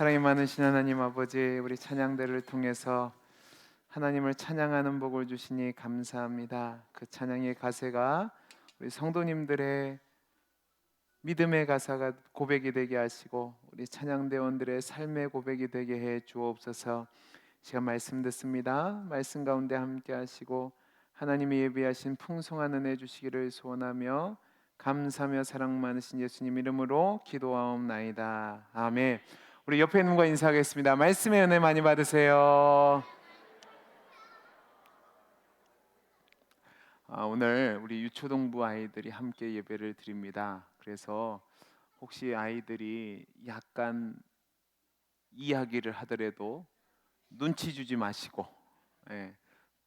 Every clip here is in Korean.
사랑이 많으신 하나님 아버지, 우리 찬양대를 통해서 하나님을 찬양하는 복을 주시니 감사합니다. 그 찬양의 가사가 우리 성도님들의 믿음의 가사가 고백이 되게 하시고 우리 찬양대원들의 삶의 고백이 되게 해 주옵소서. 시간 말씀 듣습니다. 말씀 가운데 함께 하시고 하나님이 예비하신 풍성한 은혜 주시기를 소원하며 감사하며 사랑 많으신 예수님 이름으로 기도하옵나이다. 아멘. 우리 옆에 있는 분과 인사하겠습니다. 말씀의 은혜 많이 받으세요. 오늘 우리 유초동부 아이들이 함께 예배를 드립니다. 그래서 혹시 아이들이 약간 이야기를 하더라도 눈치 주지 마시고,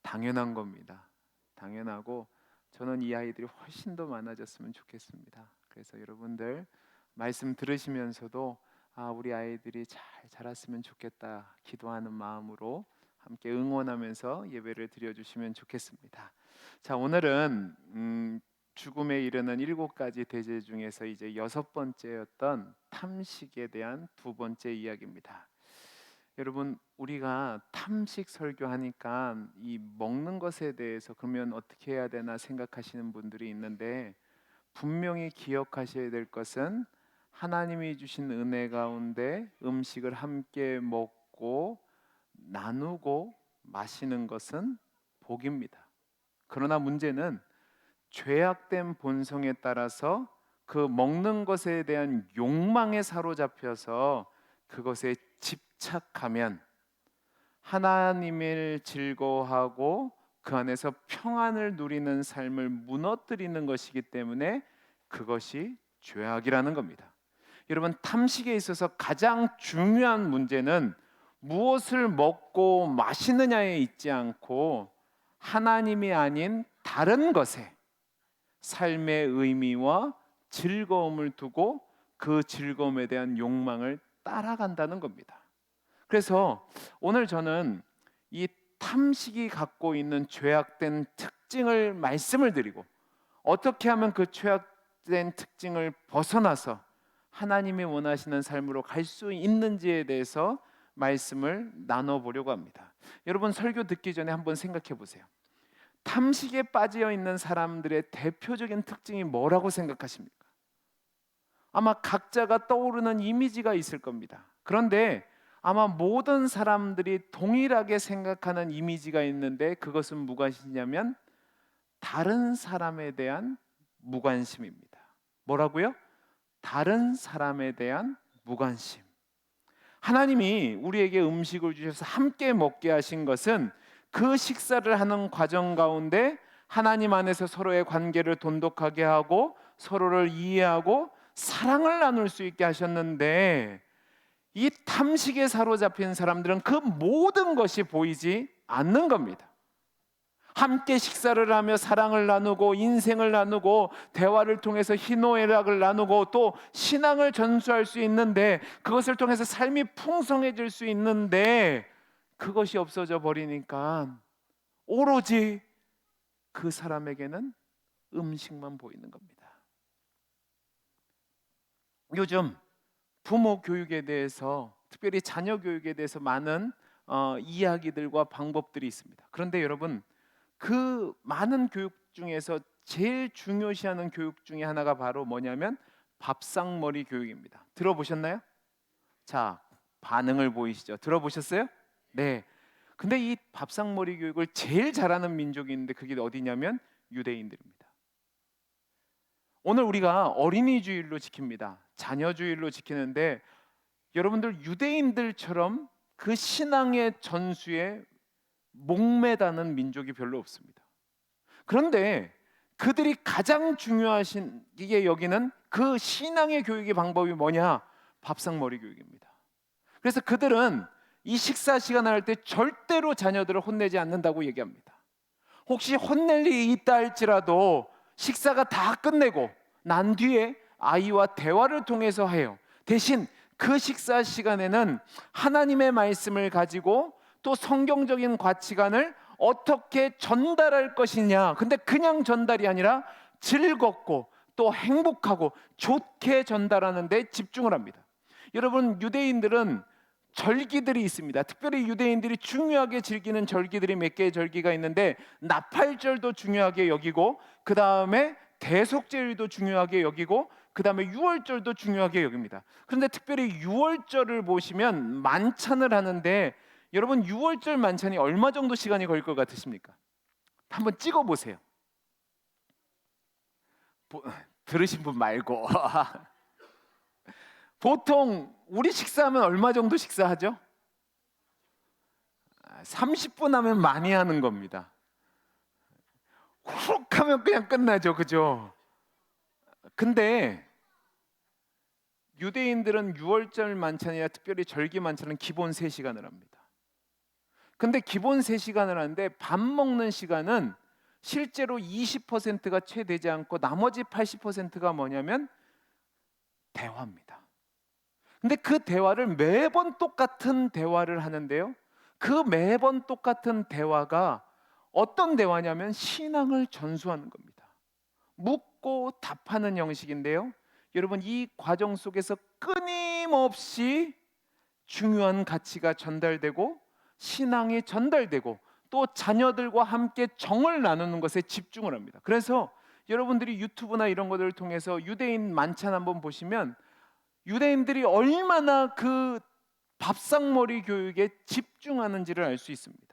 당연한 겁니다. 당연하고 저는 이 아이들이 훨씬 더 많아졌으면 좋겠습니다. 그래서 여러분들 말씀 들으시면서도 우리 아이들이 잘 자랐으면 좋겠다 기도하는 마음으로 함께 응원하면서 예배를 드려주시면 좋겠습니다. 자, 오늘은 죽음에 이르는 7가지 대죄 중에서 이제 6번째였던 탐식에 대한 2번째 이야기입니다. 여러분, 우리가 탐식 설교하니까 이 먹는 것에 대해서 그러면 어떻게 해야 되나 생각하시는 분들이 있는데, 분명히 기억하셔야 될 것은 하나님이 주신 은혜 가운데 음식을 함께 먹고 나누고 마시는 것은 복입니다. 그러나 문제는 죄악된 본성에 따라서 그 먹는 것에 대한 욕망에 사로잡혀서 그것에 집착하면 하나님을 즐거워하고 그 안에서 평안을 누리는 삶을 무너뜨리는 것이기 때문에 그것이 죄악이라는 겁니다. 여러분, 탐식에 있어서 가장 중요한 문제는 무엇을 먹고 마시느냐에 있지 않고 하나님이 아닌 다른 것에 삶의 의미와 즐거움을 두고 그 즐거움에 대한 욕망을 따라간다는 겁니다. 그래서 오늘 저는 이 탐식이 갖고 있는 죄악된 특징을 말씀을 드리고 어떻게 하면 그 죄악된 특징을 벗어나서 하나님이 원하시는 삶으로 갈 수 있는지에 대해서 말씀을 나눠보려고 합니다. 여러분, 설교 듣기 전에 한번 생각해 보세요. 탐식에 빠져 있는 사람들의 대표적인 특징이 뭐라고 생각하십니까? 아마 각자가 떠오르는 이미지가 있을 겁니다. 그런데 아마 모든 사람들이 동일하게 생각하는 이미지가 있는데 그것은 무엇이냐면 다른 사람에 대한 무관심입니다. 뭐라고요? 다른 사람에 대한 무관심. 하나님이 우리에게 음식을 주셔서 함께 먹게 하신 것은 그 식사를 하는 과정 가운데 하나님 안에서 서로의 관계를 돈독하게 하고 서로를 이해하고 사랑을 나눌 수 있게 하셨는데, 이 탐식에 사로잡힌 사람들은 그 모든 것이 보이지 않는 겁니다. 함께 식사를 하며 사랑을 나누고 인생을 나누고 대화를 통해서 희노애락을 나누고 또 신앙을 전수할 수 있는데, 그것을 통해서 삶이 풍성해질 수 있는데 그것이 없어져 버리니까 오로지 그 사람에게는 음식만 보이는 겁니다. 요즘 부모 교육에 대해서, 특별히 자녀 교육에 대해서 많은 이야기들과 방법들이 있습니다. 그런데 여러분, 그 많은 교육 중에서 제일 중요시하는 교육 중에 하나가 바로 뭐냐면 밥상머리 교육입니다. 들어보셨나요? 자, 반응을 보이시죠? 들어보셨어요? 네. 근데 이 밥상머리 교육을 제일 잘하는 민족이 있는데 그게 어디냐면 유대인들입니다. 오늘 우리가 어린이 주일로 지킵니다. 자녀 주일로 지키는데 여러분들, 유대인들처럼 그 신앙의 전수에 목매다는 민족이 별로 없습니다. 그런데 그들이 가장 중요하신 이게 여기는 그 신앙의 교육의 방법이 뭐냐? 밥상머리 교육입니다. 그래서 그들은 이 식사 시간을 할 때 절대로 자녀들을 혼내지 않는다고 얘기합니다. 혹시 혼낼 일이 있다 할지라도 식사가 다 끝내고 난 뒤에 아이와 대화를 통해서 해요. 대신 그 식사 시간에는 하나님의 말씀을 가지고 또 성경적인 가치관을 어떻게 전달할 것이냐. 근데 그냥 전달이 아니라 즐겁고 또 행복하고 좋게 전달하는 데 집중을 합니다. 여러분, 유대인들은 절기들이 있습니다. 특별히 유대인들이 중요하게 즐기는 절기들이 몇 개의 절기가 있는데 나팔절도 중요하게 여기고 그 다음에 대속제일도 중요하게 여기고 그 다음에 유월절도 중요하게 여깁니다. 그런데 특별히 유월절을 보시면 만찬을 하는데 여러분 유월절 만찬이 얼마 정도 시간이 걸릴 것 같으십니까? 한번 찍어 보세요. 들으신 분 말고 보통 우리 식사하면 얼마 정도 식사하죠? 30분 하면 많이 하는 겁니다. 훅 하면 그냥 끝나죠. 그죠? 근데 유대인들은 유월절 만찬이나 특별히 절기 만찬은 기본 3시간을 합니다. 근데 기본 3시간을 하는데 밥 먹는 시간은 실제로 20%가 채 되지 않고 나머지 80%가 뭐냐면 대화입니다. 근데 그 대화를 매번 똑같은 대화를 하는데요. 그 매번 똑같은 대화가 어떤 대화냐면 신앙을 전수하는 겁니다. 묻고 답하는 형식인데요. 여러분 이 과정 속에서 끊임없이 중요한 가치가 전달되고 신앙이 전달되고 또 자녀들과 함께 정을 나누는 것에 집중을 합니다. 그래서 여러분들이 유튜브나 이런 것들을 통해서 유대인 만찬 한번 보시면 유대인들이 얼마나 그 밥상머리 교육에 집중하는지를 알 수 있습니다.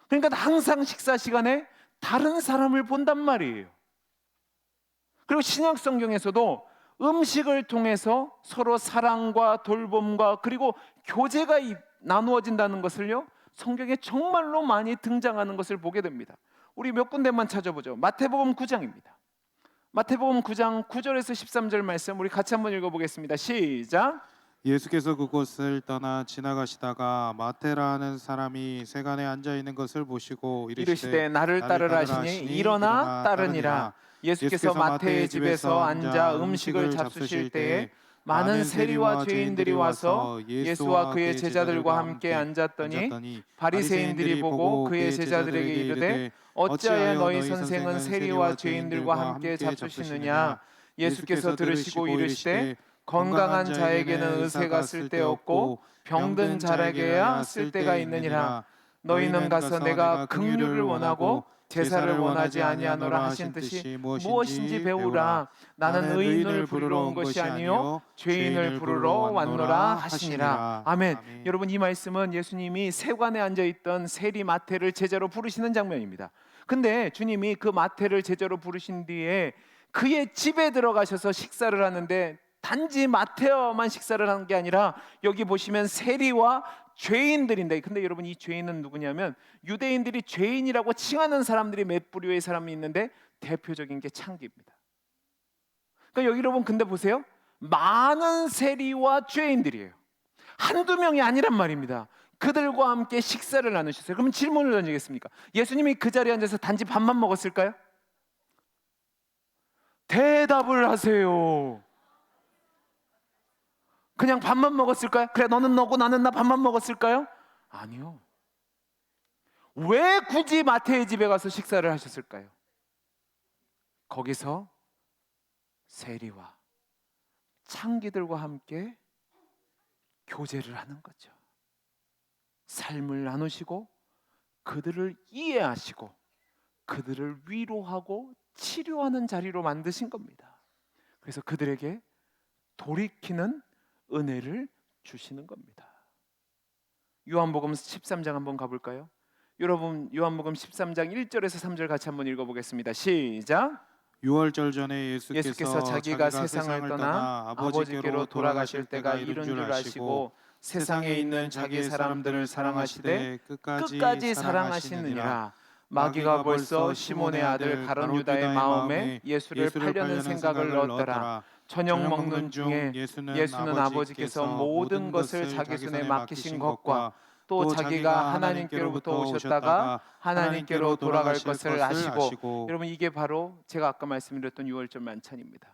그러니까 항상 식사 시간에 다른 사람을 본단 말이에요. 그리고 신약 성경에서도 음식을 통해서 서로 사랑과 돌봄과 그리고 교제가 나누어진다는 것을요 성경에 정말로 많이 등장하는 것을 보게 됩니다. 우리 몇 군데만 찾아보죠. 마태복음 9장입니다. 마태복음 9장 9절에서 13절 말씀 우리 같이 한번 읽어보겠습니다. 시작. 예수께서 그곳을 떠나 지나가시다가 마테라는 사람이 세간에 앉아 있는 것을 보시고 이르시되 나를 따르라 하시니 일어나 따르니라. 예수께서 마태의 집에서 앉아 음식을 잡수실 때에 많은 세리와 죄인들이 와서 예수와 그의 제자들과 함께 앉았더니 바리새인들이 보고 그의 제자들에게 이르되 어찌하여 너희 선생은 세리와 죄인들과 함께 잡수시느냐. 예수께서 들으시고 이르시되 건강한 자에게는 의사가 쓸데없고 병든 자에게야 쓸데가 있느니라. 너희는 가서 내가 긍휼을 원하고 제사를 원하지 아니하노라 하신 뜻이 무엇인지 배우라. 나는 의인을 부르러 온 것이 아니요 죄인을 부르러 왔노라 하시니라. 아멘. 여러분 이 말씀은 예수님이 세관에 앉아있던 세리 마태를 제자로 부르시는 장면입니다. 근데 주님이 그 마태를 제자로 부르신 뒤에 그의 집에 들어가셔서 식사를 하는데 단지 마태와만 식사를 하는 게 아니라 여기 보시면 세리와 죄인들인데, 근데 여러분 이 죄인은 누구냐면 유대인들이 죄인이라고 칭하는 사람들이 몇 부류의 사람이 있는데 대표적인 게 창기입니다. 그러니까 여기 여러분 근데 보세요, 많은 세리와 죄인들이에요. 한두 명이 아니란 말입니다. 그들과 함께 식사를 나누셨어요. 그러면 질문을 던지겠습니까? 예수님이 그 자리에 앉아서 단지 밥만 먹었을까요? 대답을 하세요. 그냥 밥만 먹었을까요? 그래 너는 너고 나는 나 밥만 먹었을까요? 아니요. 왜 굳이 마태의 집에 가서 식사를 하셨을까요? 거기서 세리와 창기들과 함께 교제를 하는 거죠. 삶을 나누시고 그들을 이해하시고 그들을 위로하고 치료하는 자리로 만드신 겁니다. 그래서 그들에게 돌이키는 은혜를 주시는 겁니다. 요한복음 13장 한번 가볼까요? 여러분 요한복음 13장 1절에서 3절 같이 한번 읽어보겠습니다. 시작. 유월절 전에 예수께서 자기가 세상을 떠나 아버지께로 돌아가실 때가 이른 줄 아시고 세상에 있는 자기 사람들을 사랑하시되 끝까지 사랑하시느니라. 마귀가 벌써 시몬의 아들 가룟 유다의 마음에 예수를 팔려는 생각을 넣었더라. 저녁 먹는 중에 예수는 아버지께서 모든 것을 자기 손에 맡기신 것과 또 자기가 하나님께로부터 오셨다가 하나님께로 돌아갈 것을 아시고, 여러분 이게 바로 제가 아까 말씀드렸던 유월절 만찬입니다.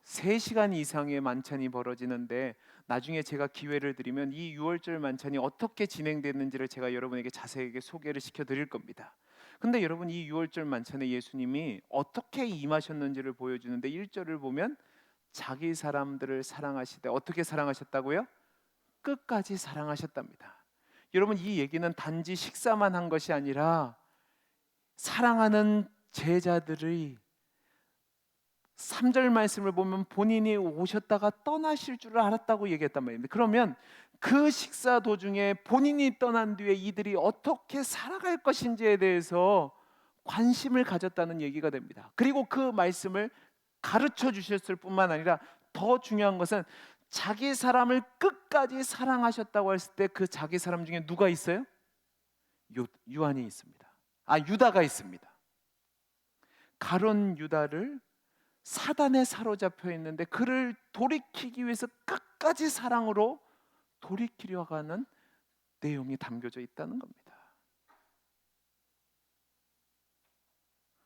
3시간 이상의 만찬이 벌어지는데 나중에 제가 기회를 드리면 이 유월절 만찬이 어떻게 진행됐는지를 제가 여러분에게 자세하게 소개를 시켜드릴 겁니다. 근데 여러분 이 유월절 만찬에 예수님이 어떻게 임하셨는지를 보여주는데 1절을 보면 자기 사람들을 사랑하시되 어떻게 사랑하셨다고요? 끝까지 사랑하셨답니다. 여러분, 이 얘기는 단지 식사만 한 것이 아니라 사랑하는 제자들의 3절 말씀을 보면 본인이 오셨다가 떠나실 줄 알았다고 얘기했단 말입니다. 그러면 그 식사 도중에 본인이 떠난 뒤에 이들이 어떻게 살아갈 것인지에 대해서 관심을 가졌다는 얘기가 됩니다. 그리고 그 말씀을 가르쳐 주셨을 뿐만 아니라 더 중요한 것은 자기 사람을 끝까지 사랑하셨다고 했을 때 그 자기 사람 중에 누가 있어요? 요한이 있습니다. 유다가 있습니다. 가룟 유다를 사단에 사로잡혀 있는데 그를 돌이키기 위해서 끝까지 사랑으로 돌이키려 하는 내용이 담겨져 있다는 겁니다.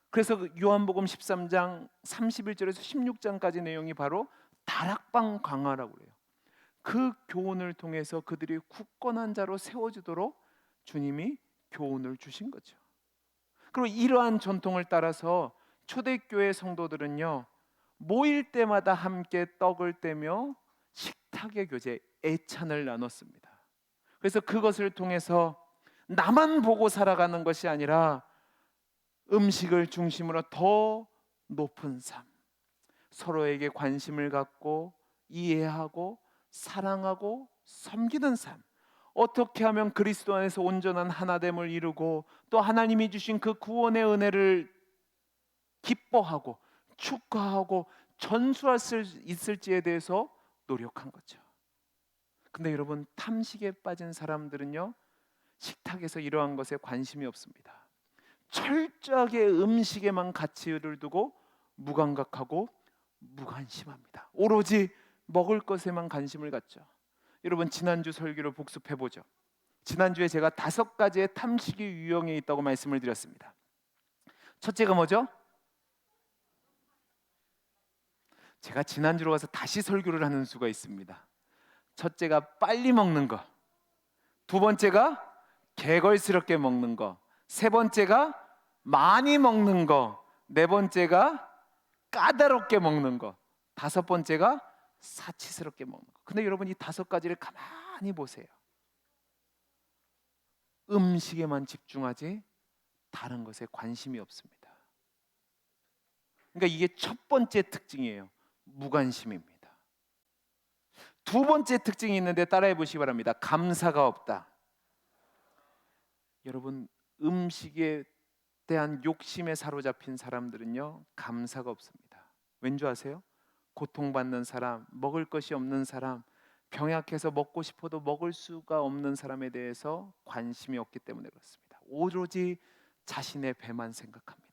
그래서 요한복음 13장 31절에서 16장까지 내용이 바로 다락방 강화라고 그래요. 그 교훈을 통해서 그들이 굳건한 자로 세워지도록 주님이 교훈을 주신 거죠. 그리고 이러한 전통을 따라서 초대교회 성도들은요, 모일 때마다 함께 떡을 떼며 식탁의 교제, 애찬을 나눴습니다. 그래서 그것을 통해서 나만 보고 살아가는 것이 아니라 음식을 중심으로 더 높은 삶, 서로에게 관심을 갖고 이해하고 사랑하고 섬기는 삶, 어떻게 하면 그리스도 안에서 온전한 하나됨을 이루고 또 하나님이 주신 그 구원의 은혜를 기뻐하고 축하하고 전수할 수 있을지에 대해서 노력한 거죠. 근데 여러분, 탐식에 빠진 사람들은요, 식탁에서 이러한 것에 관심이 없습니다. 철저하게 음식에만 가치를 두고 무감각하고 무관심합니다. 오로지 먹을 것에만 관심을 갖죠. 여러분, 지난주 설교를 복습해 보죠. 지난주에 제가 5가지의 탐식이 유형이 있다고 말씀을 드렸습니다. 첫째가 뭐죠? 제가 지난주로 가서 다시 설교를 하는 수가 있습니다. 첫째가 빨리 먹는 거, 두 번째가 개걸스럽게 먹는 거, 세 번째가 많이 먹는 거, 네 번째가 까다롭게 먹는 거, 다섯 번째가 사치스럽게 먹는 거. 근데 여러분, 이 5가지를 가만히 보세요. 음식에만 집중하지 다른 것에 관심이 없습니다. 그러니까 이게 첫 번째 특징이에요. 무관심입니다. 두 번째 특징이 있는데 따라해 보시기 바랍니다. 감사가 없다. 여러분, 음식에 대한 욕심에 사로잡힌 사람들은요, 감사가 없습니다. 왠지 아세요? 고통받는 사람, 먹을 것이 없는 사람, 병약해서 먹고 싶어도 먹을 수가 없는 사람에 대해서 관심이 없기 때문에 그렇습니다. 오로지 자신의 배만 생각합니다.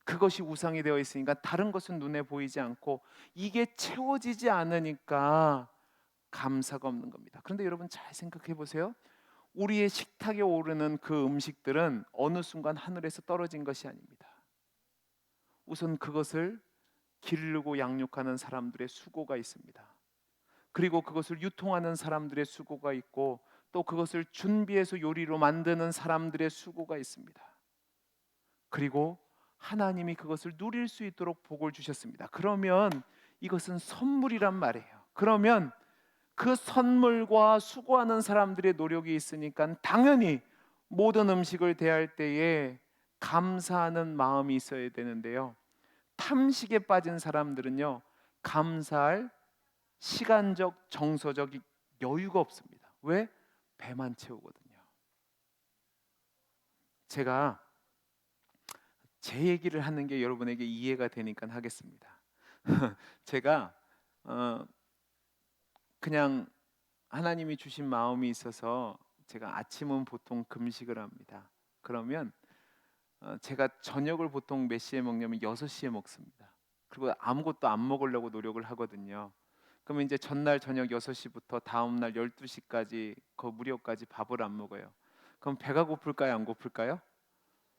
그것이 우상이 되어 있으니까 다른 것은 눈에 보이지 않고 이게 채워지지 않으니까 감사가 없는 겁니다. 그런데 여러분, 잘 생각해 보세요. 우리의 식탁에 오르는 그 음식들은 어느 순간 하늘에서 떨어진 것이 아닙니다. 우선 그것을 기르고 양육하는 사람들의 수고가 있습니다. 그리고 그것을 유통하는 사람들의 수고가 있고 또 그것을 준비해서 요리로 만드는 사람들의 수고가 있습니다. 그리고 하나님이 그것을 누릴 수 있도록 복을 주셨습니다. 그러면 이것은 선물이란 말이에요. 그러면 그 선물과 수고하는 사람들의 노력이 있으니까 당연히 모든 음식을 대할 때에 감사하는 마음이 있어야 되는데요, 탐식에 빠진 사람들은요, 감사할 시간적, 정서적 여유가 없습니다. 왜? 배만 채우거든요. 제가 제 얘기를 하는 게 여러분에게 이해가 되니까 하겠습니다. 제가 그냥 하나님이 주신 마음이 있어서 제가 아침은 보통 금식을 합니다. 그러면 제가 저녁을 보통 몇 시에 먹냐면 6시에 먹습니다. 그리고 아무것도 안 먹으려고 노력을 하거든요. 그러면 이제 전날 저녁 6시부터 다음 날 12시까지 그 무렵까지 밥을 안 먹어요. 그럼 배가 고플까요, 안 고플까요?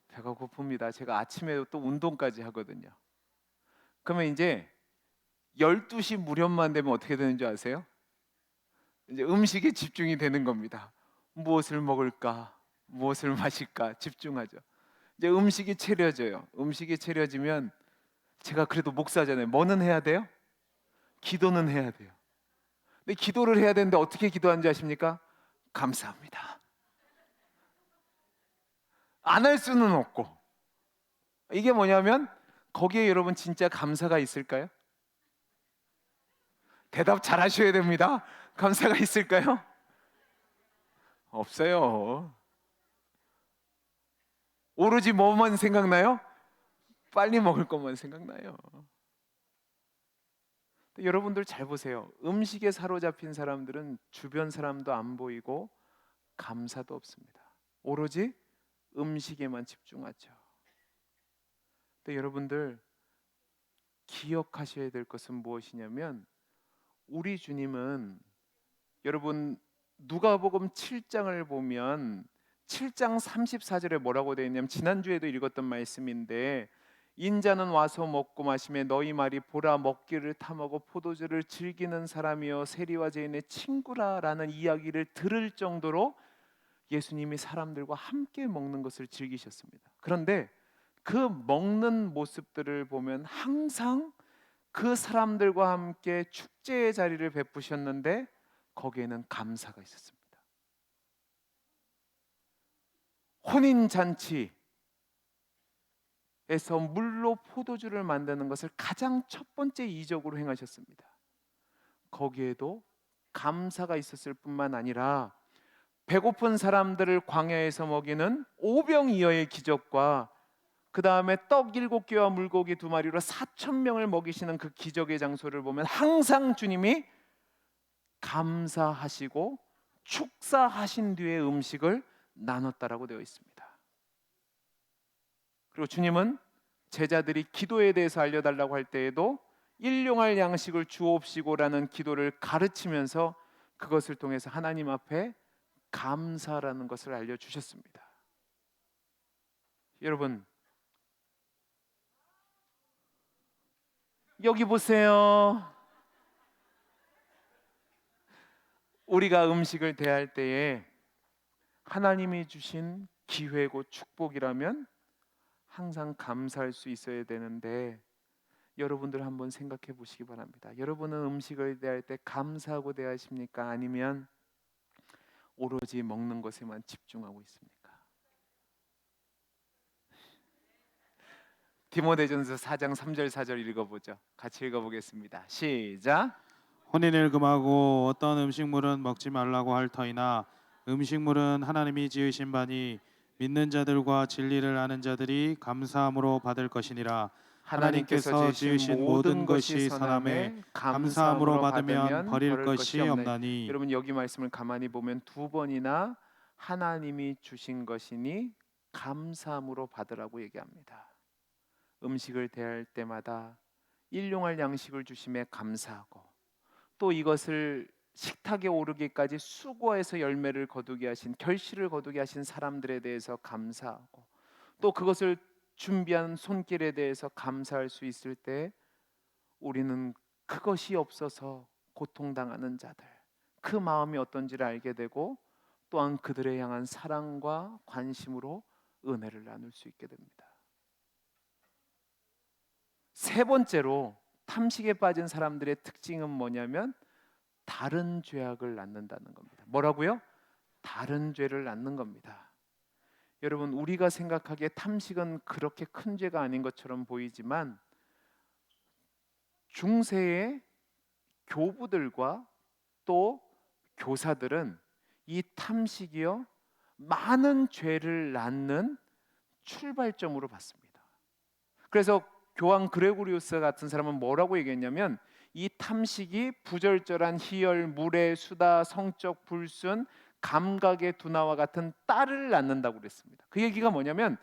배가 고픕니다. 제가 아침에 또 운동까지 하거든요. 그러면 이제 12시 무렵만 되면 어떻게 되는 줄 아세요? 이제 음식에 집중이 되는 겁니다. 무엇을 먹을까? 무엇을 마실까? 집중하죠. 이제 음식이 차려져요. 음식이 차려지면 제가 그래도 목사잖아요. 뭐는 해야 돼요? 기도는 해야 돼요. 근데 기도를 해야 되는데 어떻게 기도하는지 아십니까? 감사합니다. 안 할 수는 없고. 이게 뭐냐면 거기에 여러분 진짜 감사가 있을까요? 대답 잘 하셔야 됩니다. 감사가 있을까요? 없어요. 오로지 뭐만 생각나요? 빨리 먹을 것만 생각나요. 여러분들 잘 보세요. 음식에 사로잡힌 사람들은 주변 사람도 안 보이고 감사도 없습니다. 오로지 음식에만 집중하죠. 근데 여러분들 기억하셔야 될 것은 무엇이냐면 우리 주님은 여러분 누가복음 7장을 보면 7장 34절에 뭐라고 되어 있냐면 지난주에도 읽었던 말씀인데 인자는 와서 먹고 마시며 너희 말이 보라 먹기를 탐하고 포도주를 즐기는 사람이여 세리와 죄인의 친구라라는 이야기를 들을 정도로 예수님이 사람들과 함께 먹는 것을 즐기셨습니다. 그런데 그 먹는 모습들을 보면 항상 그 사람들과 함께 축제의 자리를 베푸셨는데 거기에는 감사가 있었습니다. 혼인 잔치에서 물로 포도주를 만드는 것을 가장 첫 번째 이적으로 행하셨습니다. 거기에도 감사가 있었을 뿐만 아니라 배고픈 사람들을 광야에서 먹이는 오병이어의 기적과 그 다음에 떡 7개와 물고기 2마리로 4,000명을 먹이시는 그 기적의 장소를 보면 항상 주님이 감사하시고 축사하신 뒤에 음식을 나눴다라고 되어 있습니다. 그리고 주님은 제자들이 기도에 대해서 알려달라고 할 때에도 일용할 양식을 주옵시고라는 기도를 가르치면서 그것을 통해서 하나님 앞에 감사라는 것을 알려주셨습니다. 여러분 여기 보세요. 우리가 음식을 대할 때에 하나님이 주신 기회고 축복이라면 항상 감사할 수 있어야 되는데 여러분들 한번 생각해 보시기 바랍니다. 여러분은 음식을 대할 때 감사하고 대하십니까? 아니면 오로지 먹는 것에만 집중하고 있습니까? 디모데전서 4장 3절 4절 읽어보죠. 같이 읽어보겠습니다. 시작. 혼인을 금하고 어떤 음식물은 먹지 말라고 할 터이나 음식물은 하나님이 지으신 바니 믿는 자들과 진리를 아는 자들이 감사함으로 받을 것이니라. 하나님께서 지으신 모든 것이 선함에 감사함으로 받으면 버릴 것이 없나니. 여러분 여기 말씀을 가만히 보면 두 번이나 하나님이 주신 것이니 감사함으로 받으라고 얘기합니다. 음식을 대할 때마다 일용할 양식을 주심에 감사하고 또 이것을 식탁에 오르기까지 수고해서 열매를 거두게 하신 결실을 거두게 하신 사람들에 대해서 감사하고 또 그것을 준비한 손길에 대해서 감사할 수 있을 때 우리는 그것이 없어서 고통당하는 자들 그 마음이 어떤지를 알게 되고 또한 그들에 향한 사랑과 관심으로 은혜를 나눌 수 있게 됩니다. 세 번째로 탐식에 빠진 사람들의 특징은 뭐냐면 다른 죄악을 낳는다는 겁니다. 뭐라고요? 다른 죄를 낳는 겁니다. 여러분 우리가 생각하기에 탐식은 그렇게 큰 죄가 아닌 것처럼 보이지만 중세의 교부들과 또 교사들은 이 탐식이요 많은 죄를 낳는 출발점으로 봤습니다. 그래서 교황 그레고리우스 같은 사람은 뭐라고 얘기했냐면 이 탐식이 부절절한 희열, 물의 수다, 성적 불순, 감각의 둔화와 같은 딸을 낳는다고 그랬습니다. 그 얘기가 뭐냐면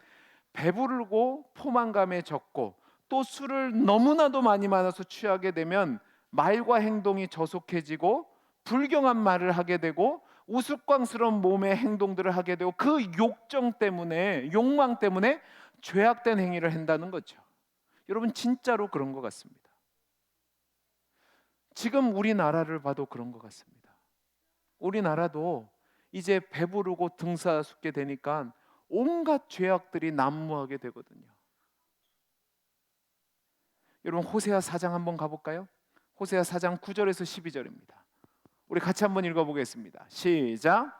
배부르고 포만감에 젖고 또 술을 너무나도 많이 마셔서 취하게 되면 말과 행동이 저속해지고 불경한 말을 하게 되고 우스꽝스러운 몸의 행동들을 하게 되고 그 욕정 때문에 욕망 때문에 죄악된 행위를 한다는 거죠. 여러분 진짜로 그런 것 같습니다. 지금 우리나라를 봐도 그런 것 같습니다. 우리나라도 이제 배부르고 등사숙게 되니까 온갖 죄악들이 난무하게 되거든요. 여러분 호세아 4장 한번 가볼까요? 호세아 4장 9절에서 12절입니다. 우리 같이 한번 읽어보겠습니다. 시작.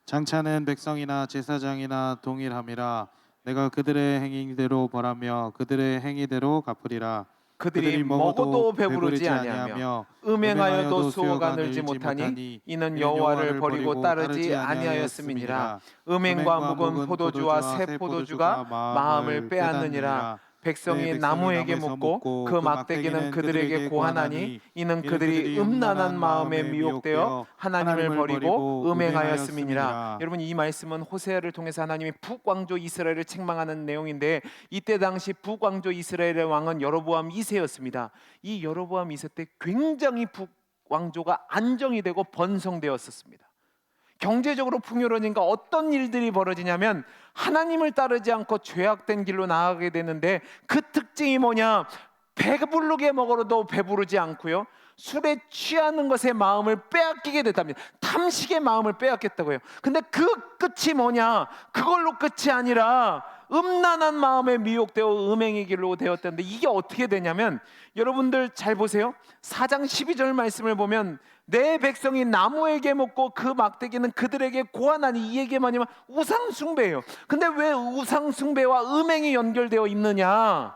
장차는 백성이나 제사장이나 동일함이라. 내가 그들의 행위대로 벌하며 그들의 행위대로 갚으리라. 그들이 먹어도 배부르지 아니하며 음행하여도 수호가 늘지 못하니 이는 여호와를 버리고 따르지 아니하였음이니라. 음행과 묵은 포도주와 새 포도주가 마음을 빼앗느니라. 백성이 나무에게 묻고 그 막대기는 그들에게 고하나니 이는 그들이 음란한 마음에 미혹되어 하나님을 버리고 음행하였음이니라. 여러분, 이 말씀은 호세아를 통해서 하나님이 북왕조 이스라엘을 책망하는 내용인데, 이때 당시 북왕조 이스라엘의 왕은 여로보암 2세였습니다. 이 여로보암 2세 때 굉장히 북왕조가 안정이 되고 번성되었었습니다. 경제적으로 풍요로우니까 어떤 일들이 벌어지냐면 하나님을 따르지 않고 죄악된 길로 나아가게 되는데, 그 특징이 뭐냐? 배부르게 먹어도 배부르지 않고요, 술에 취하는 것에 마음을 빼앗기게 됐답니다. 탐식의 마음을 빼앗겼다고요. 근데 그 끝이 뭐냐? 그걸로 끝이 아니라 음란한 마음에 미혹되어 음행의 길로 되었다는데, 이게 어떻게 되냐면, 여러분들 잘 보세요. 4장 12절 말씀을 보면 내 백성이 나무에게 묻고 그 막대기는 그들에게 고하나니, 이 얘기 뭐냐면 우상 숭배예요. 근데 왜 우상 숭배와 음행이 연결되어 있느냐?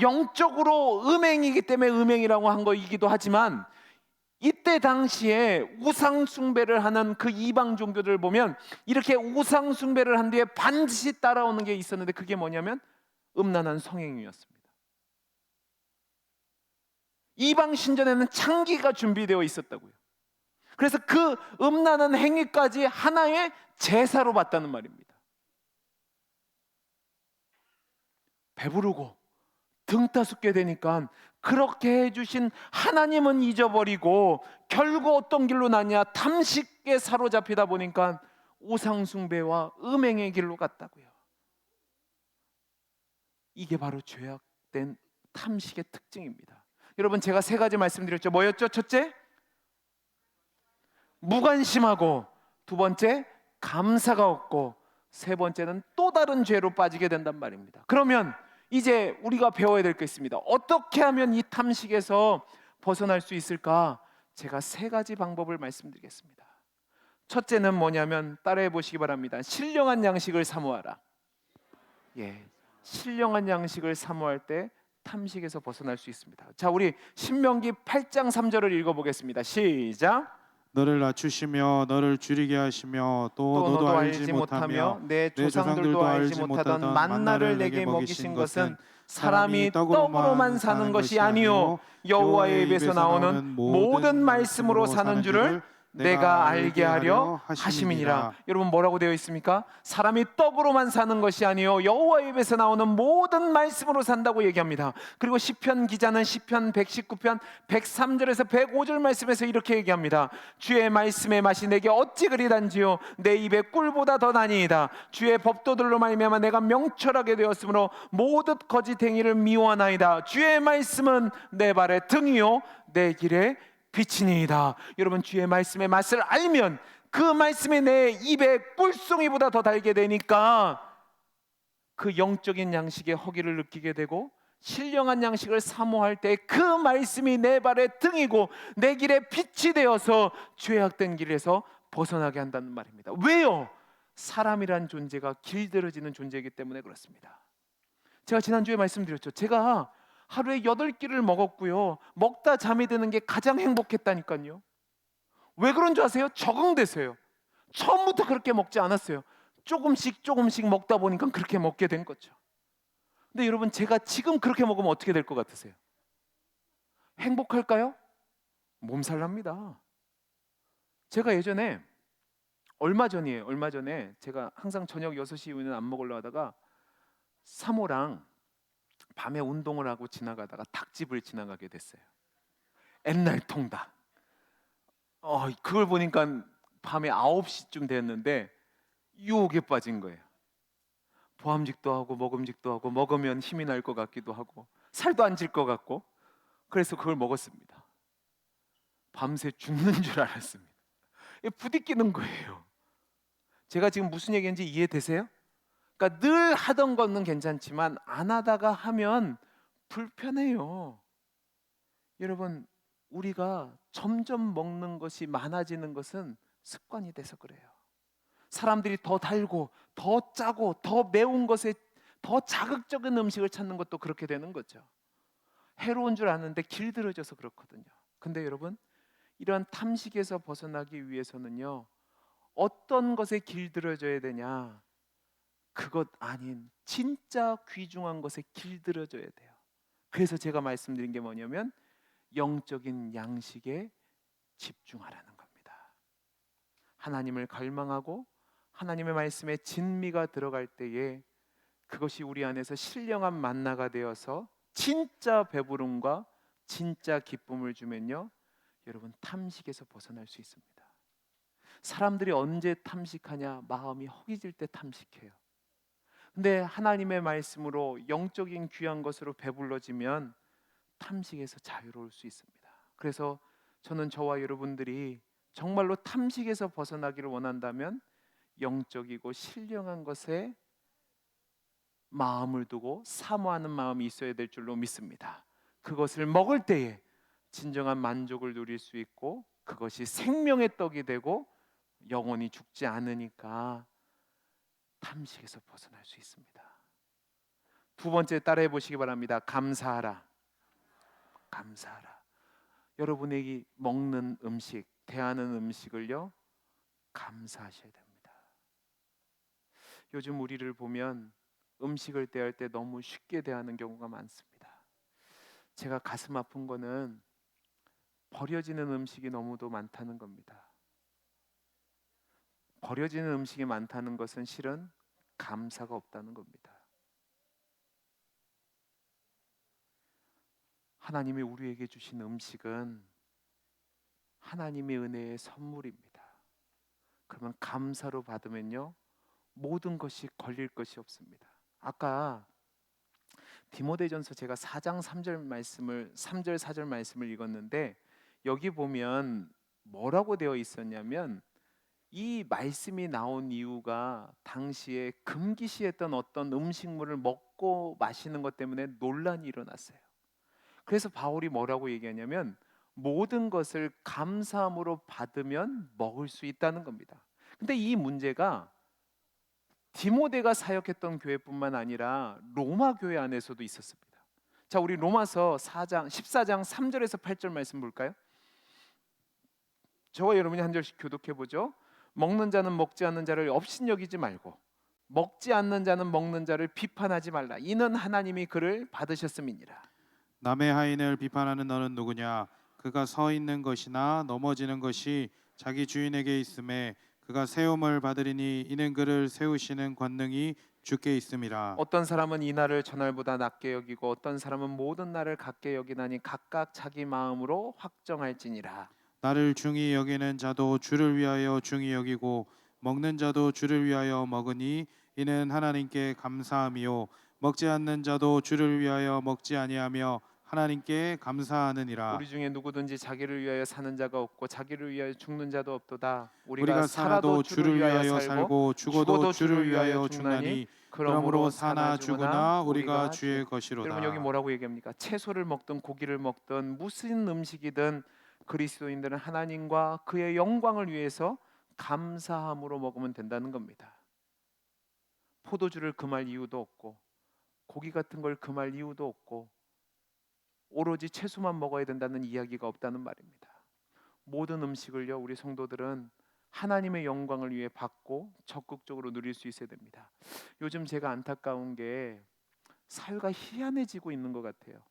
영적으로 음행이기 때문에 음행이라고 한 거이기도 하지만, 이때 당시에 우상 숭배를 하는 그 이방 종교들을 보면 이렇게 우상 숭배를 한 뒤에 반드시 따라오는 게 있었는데, 그게 뭐냐면 음란한 성행위였습니다. 이방 신전에는 창기가 준비되어 있었다고요. 그래서 그 음란한 행위까지 하나의 제사로 봤다는 말입니다. 배부르고 등 따숩게 되니까 그렇게 해주신 하나님은 잊어버리고 결국 어떤 길로 나냐? 탐식에 사로잡히다 보니까 우상숭배와 음행의 길로 갔다고요. 이게 바로 죄악된 탐식의 특징입니다. 여러분, 제가 세 가지 말씀드렸죠. 뭐였죠? 첫째, 무관심하고, 두 번째, 감사가 없고, 세 번째는 또 다른 죄로 빠지게 된단 말입니다. 그러면 이제 우리가 배워야 될 게 있습니다. 어떻게 하면 이 탐식에서 벗어날 수 있을까? 제가 세 가지 방법을 말씀드리겠습니다. 첫째는 뭐냐면, 따라해 보시기 바랍니다. 신령한 양식을 사모하라. 신령한 양식을 사모할 때 탐식에서 벗어날 수 있습니다. 자, 우리 신명기 8장 3절을 읽어보겠습니다. 시작. 너를 낮추시며 너를 줄이게 하시며 또 너도 알지 못하며 내 조상들도 알지 못하던 만나를 내게 먹이신 것은 사람이 떡으로만 사는 것이 아니요 여호와의 입에서 나오는 모든 말씀으로 사는 줄을 내가 알게 하려 하심이니라. 여러분, 뭐라고 되어 있습니까? 사람이 떡으로만 사는 것이 아니요 여호와의 입에서 나오는 모든 말씀으로 산다고 얘기합니다. 그리고 시편 기자는 시편 119편 103절에서 105절 말씀에서 이렇게 얘기합니다. 주의 말씀의 맛이 내게 어찌 그리 단지요 내 입에 꿀보다 더 나니이다. 주의 법도들로 말미암아 내가 명철하게 되었으므로 모든 거짓 행위를 미워하나이다. 주의 말씀은 내 발의 등이요 내 길에 빛이니이다. 여러분, 주의 말씀의 맛을 알면 그 말씀이 내 입에 꿀송이보다 더 달게 되니까 그 영적인 양식의 허기를 느끼게 되고, 신령한 양식을 사모할 때 그 말씀이 내 발의 등이고 내 길에 빛이 되어서 죄악된 길에서 벗어나게 한다는 말입니다. 왜요? 사람이란 존재가 길들여지는 존재이기 때문에 그렇습니다. 제가 지난주에 말씀드렸죠. 제가 하루에 8끼를 먹었고요, 먹다 잠이 드는 게 가장 행복했다니까요. 왜 그런 줄 아세요? 적응돼서요. 처음부터 그렇게 먹지 않았어요. 조금씩 먹다 보니까 그렇게 먹게 된 거죠. 근데 여러분, 제가 지금 그렇게 먹으면 어떻게 될 것 같으세요? 행복할까요? 몸살 납니다. 제가 예전에 얼마 전에 제가 항상 저녁 6시 이후에는 안 먹으려 하다가 사모랑 밤에 운동을 하고 지나가다가 닭집을 지나가게 됐어요. 옛날 통닭. 그걸 보니까 밤에 9시쯤 됐는데 유혹에 빠진 거예요. 보암직도 하고 먹음직도 하고, 먹으면 힘이 날 것 같기도 하고 살도 안 찔 것 같고, 그래서 그걸 먹었습니다. 밤새 죽는 줄 알았습니다. 부딪히는 거예요. 제가 지금 무슨 얘기인지 이해되세요? 그러니까 늘 하던 거는 괜찮지만 안 하다가 하면 불편해요. 여러분, 우리가 점점 먹는 것이 많아지는 것은 습관이 돼서 그래요. 사람들이 더 달고 더 짜고 더 매운 것에 더 자극적인 음식을 찾는 것도 그렇게 되는 거죠. 해로운 줄 아는데 길들여져서 그렇거든요. 근데 여러분, 이러한 탐식에서 벗어나기 위해서는요, 어떤 것에 길들여져야 되냐? 그것 아닌 진짜 귀중한 것에 길들여져야 돼요. 그래서 제가 말씀드린 게 뭐냐면 영적인 양식에 집중하라는 겁니다. 하나님을 갈망하고 하나님의 말씀에 진미가 들어갈 때에 그것이 우리 안에서 신령한 만나가 되어서 진짜 배부름과 진짜 기쁨을 주면요, 여러분, 탐식에서 벗어날 수 있습니다. 사람들이 언제 탐식하냐? 마음이 허기질 때 탐식해요. 근데 하나님의 말씀으로 영적인 귀한 것으로 배불러지면 탐식에서 자유로울 수 있습니다. 그래서 저는 저와 여러분들이 정말로 탐식에서 벗어나기를 원한다면 영적이고 신령한 것에 마음을 두고 사모하는 마음이 있어야 될 줄로 믿습니다. 그것을 먹을 때에 진정한 만족을 누릴 수 있고 그것이 생명의 떡이 되고 영원히 죽지 않으니까 탐식에서 벗어날 수 있습니다. 두 번째, 따라해 보시기 바랍니다. 감사하라. 감사하라. 여러분에게 먹는 음식, 대하는 음식을요, 감사하셔야 됩니다. 요즘 우리를 보면 음식을 대할 때 너무 쉽게 대하는 경우가 많습니다. 제가 가슴 아픈 거는 버려지는 음식이 너무도 많다는 겁니다. 버려지는 음식이 많다는 것은 실은 감사가 없다는 겁니다. 하나님이 우리에게 주신 음식은 하나님의 은혜의 선물입니다. 그러면 감사로 받으면요, 모든 것이 걸릴 것이 없습니다. 아까 디모데전서 제가 4장 3절 4절 말씀을 읽었는데 여기 보면 뭐라고 되어 있었냐면 이 말씀이 나온 이유가 당시에 금기시했던 어떤 음식물을 먹고 마시는 것 때문에 논란이 일어났어요. 그래서 바울이 뭐라고 얘기하냐면 모든 것을 감사함으로 받으면 먹을 수 있다는 겁니다. 근데 이 문제가 디모데가 사역했던 교회뿐만 아니라 로마 교회 안에서도 있었습니다. 자, 우리 로마서 14장 3절에서 8절 말씀 볼까요? 저와 여러분이 한 절씩 교독해 보죠. 먹는 자는 먹지 않는 자를 업신여기지 말고 먹지 않는 자는 먹는 자를 비판하지 말라. 이는 하나님이 그를 받으셨음이니라. 남의 하인을 비판하는 너는 누구냐? 그가 서 있는 것이나 넘어지는 것이 자기 주인에게 있음에 그가 세움을 받으리니 이는 그를 세우시는 권능이 주께 있음이라. 어떤 사람은 이 날을 저날보다 낮게 여기고 어떤 사람은 모든 날을 같게 여기나니 각각 자기 마음으로 확정할지니라. 나를 중히 여기는 자도 주를 위하여 중히 여기고 먹는 자도 주를 위하여 먹으니 이는 하나님께 감사함이요 먹지 않는 자도 주를 위하여 먹지 아니하며 하나님께 감사하느니라. 우리 중에 누구든지 자기를 위하여 사는 자가 없고 자기를 위하여 죽는 자도 없도다. 우리가 우리가 살아도 살아도 주를 주를 위하여 위하여 살고 살고 죽어도 주를 위하여 죽나니 죽나니 그러므로 그러므로 사나 사나 죽으나 죽으나 우리가 주의. 주의 여러분, 여기 것이로다. 뭐라고 얘기합니까? 채소를 먹든 고기를 먹든 무슨 음식이든 그리스도인들은 하나님과 그의 영광을 위해서 감사함으로 먹으면 된다는 겁니다. 포도주를 금할 이유도 없고 고기 같은 걸 금할 이유도 없고 오로지 채소만 먹어야 된다는 이야기가 없다는 말입니다. 모든 음식을요, 우리 성도들은 하나님의 영광을 위해 받고 적극적으로 누릴 수 있어야 됩니다. 요즘 제가 안타까운 게 사회가 희한해지고 있는 것 같아요.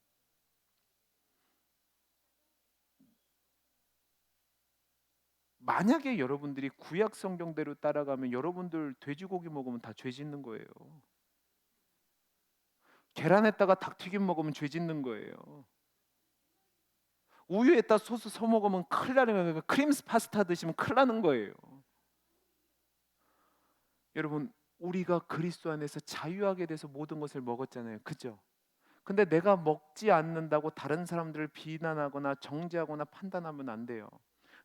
만약에 여러분들이 구약 성경대로 따라가면 여러분들 돼지고기 먹으면 다 죄 짓는 거예요. 계란에다가 닭튀김 먹으면 죄 짓는 거예요. 우유에다 소스 서 먹으면 큰일 나는 거예요. 크림스 파스타 드시면 큰일 나는 거예요. 여러분, 우리가 그리스도 안에서 자유하게 돼서 모든 것을 먹었잖아요. 그죠? 근데 내가 먹지 않는다고 다른 사람들을 비난하거나 정죄하거나 판단하면 안 돼요.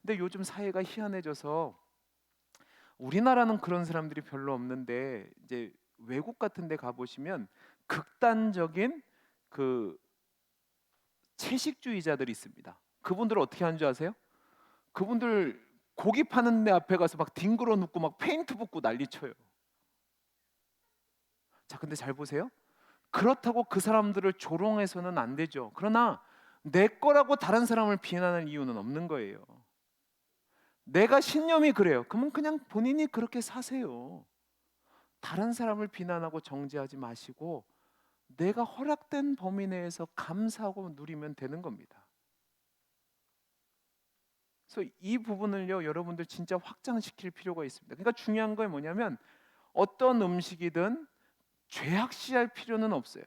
근데 요즘 사회가 희한해져서 우리나라는 그런 사람들이 별로 없는데 이제 외국 같은 데 가보시면 극단적인 그 채식주의자들이 있습니다. 그분들 어떻게 하는 줄 아세요? 그분들 고기 파는 데 앞에 가서 막 뒹굴어 눕고 막 페인트 붓고 난리 쳐요. 자, 근데 잘 보세요. 그렇다고 그 사람들을 조롱해서는 안 되죠. 그러나 내 거라고 다른 사람을 비난할 이유는 없는 거예요. 내가 신념이 그래요. 그러면 그냥 본인이 그렇게 사세요. 다른 사람을 비난하고 정죄하지 마시고 내가 허락된 범위 내에서 감사하고 누리면 되는 겁니다. 그래서 이 부분을요, 여러분들 진짜 확장시킬 필요가 있습니다. 그러니까 중요한 건 뭐냐면 어떤 음식이든 죄악시할 필요는 없어요.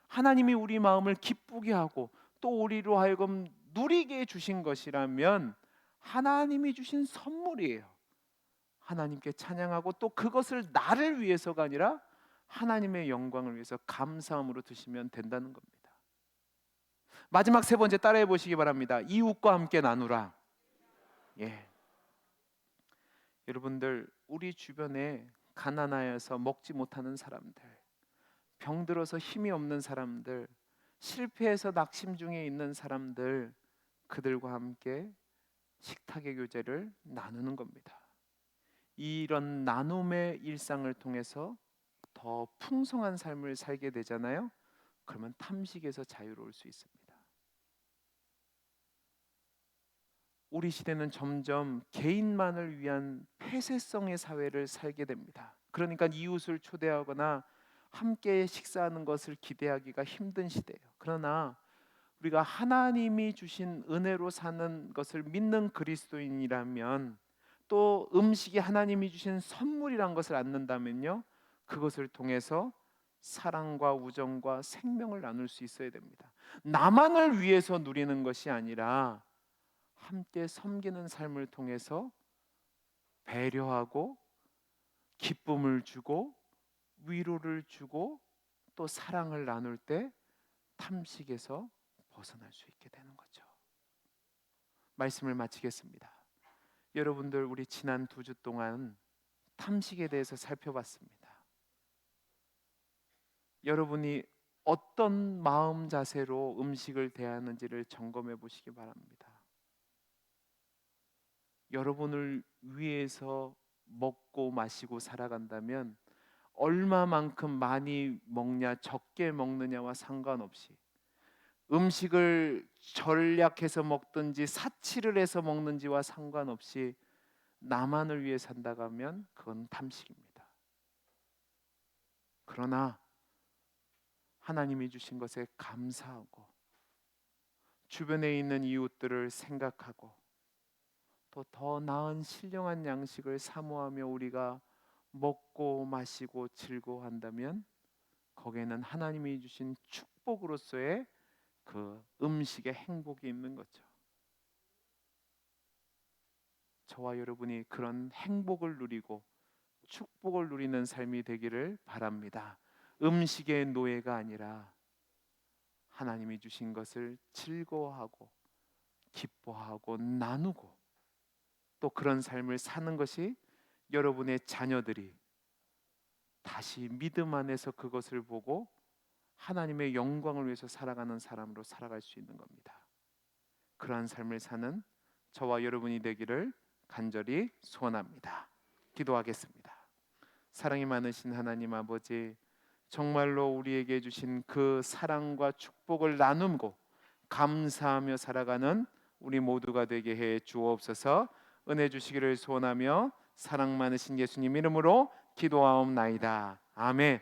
하나님이 우리 마음을 기쁘게 하고 또 우리로 하여금 누리게 주신 것이라면 하나님이 주신 선물이에요. 하나님께 찬양하고 또 그것을 나를 위해서가 아니라 하나님의 영광을 위해서 감사함으로 드시면 된다는 겁니다. 마지막 세 번째 따라해 보시기 바랍니다. 이웃과 함께 나누라. 예. 여러분들, 우리 주변에 가난하여서 먹지 못하는 사람들, 병들어서 힘이 없는 사람들, 실패해서 낙심 중에 있는 사람들, 그들과 함께 식탁의 교제를 나누는 겁니다. 이런 나눔의 일상을 통해서 더 풍성한 삶을 살게 되잖아요. 그러면 탐식에서 자유로울 수 있습니다. 우리 시대는 점점 개인만을 위한 폐쇄성의 사회를 살게 됩니다. 그러니까 이웃을 초대하거나 함께 식사하는 것을 기대하기가 힘든 시대예요. 그러나 우리가 하나님이 주신 은혜로 사는 것을 믿는 그리스도인이라면 또 음식이 하나님이 주신 선물이란 것을 안는다면요, 그것을 통해서 사랑과 우정과 생명을 나눌 수 있어야 됩니다. 나만을 위해서 누리는 것이 아니라 함께 섬기는 삶을 통해서 배려하고 기쁨을 주고 위로를 주고 또 사랑을 나눌 때 탐식에서 벗어날 수 있게 되는 거죠. 말씀을 마치겠습니다. 여러분들, 우리 지난 2주 동안 탐식에 대해서 살펴봤습니다. 여러분이 어떤 마음 자세로 음식을 대하는지를 점검해 보시기 바랍니다. 여러분을 위해서 먹고 마시고 살아간다면 얼마만큼 많이 먹냐 적게 먹느냐와 상관없이 음식을 절약해서 먹든지 사치를 해서 먹는지와 상관없이 나만을 위해 산다고 하면 그건 탐식입니다. 그러나 하나님이 주신 것에 감사하고 주변에 있는 이웃들을 생각하고 또 더 나은 신령한 양식을 사모하며 우리가 먹고 마시고 즐거워한다면 거기에는 하나님이 주신 축복으로서의 그 음식의 행복이 있는 거죠. 저와 여러분이 그런 행복을 누리고 축복을 누리는 삶이 되기를 바랍니다. 음식의 노예가 아니라 하나님이 주신 것을 즐거워하고 기뻐하고 나누고 또 그런 삶을 사는 것이 여러분의 자녀들이 다시 믿음 안에서 그것을 보고 하나님의 영광을 위해서 살아가는 사람으로 살아갈 수 있는 겁니다. 그러한 삶을 사는 저와 여러분이 되기를 간절히 소원합니다. 기도하겠습니다. 사랑이 많으신 하나님 아버지, 정말로 우리에게 주신 그 사랑과 축복을 나누고 감사하며 살아가는 우리 모두가 되게 해 주옵소서. 은혜 주시기를 소원하며 사랑 많으신 예수님 이름으로 기도하옵나이다. 아멘.